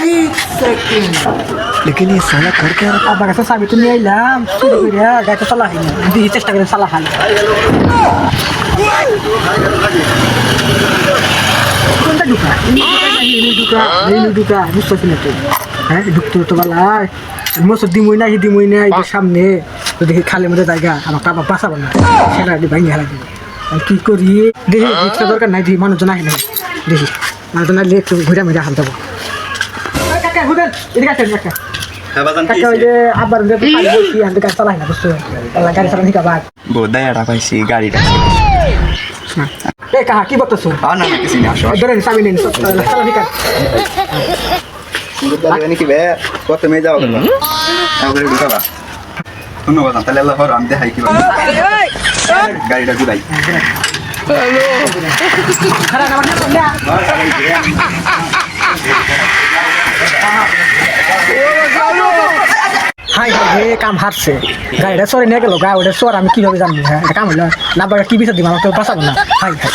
एक सेकंड लेकिन ये साला कर क्या रहा अब कैसे साबित नहीं आइलाम शुरू कर यार गाय तो चला है दी चेष्टा करे चला हाल কোনটা ঢুকা এই ঢুকা বুঝতেছি না তো হ্যাঁ ঢুকতে তো বলা মোসর দিমই না দিমই না এই সামনে তো দেখি খালের মধ্যে জায়গা আমার বাবা বাঁচাবো না সেটা ভাঙি হারা দিবে কি করি দেখি রিক্সা দরকার নাই দেখি মানুষজন আসে নাই দেখি মানুষজন আসলে একটু ঘুরে মেরে হাল দেবো কাকা ঘুরেন এদিকে আসেন কাকা কাকা ওই যে আবার বলছি আমি গাড়ি চালাই না বুঝছো গাড়ি চালানি কাবার बोधा यार पाइसी गाड़ी का এ কাহা কি বলতেছো हाँ ना किसी ने आशा ধরেন চাবি নিন চালানি কার यानी कि वे कत में जाओ गलो अगर ढुका बा सुनो बता तले अल्लाह और हम दे हाई की बात गाड़ी ढुक भाई খারাপ আমার না হাই হাই কাম হারছে গাড়িটা সরে নিয়ে গেল গা ওটা সর আমি কিভাবে জানবো হ্যাঁ এটা কাম হলো না কি বিচার দিব আমাকে বাঁচাবো না হাই হাই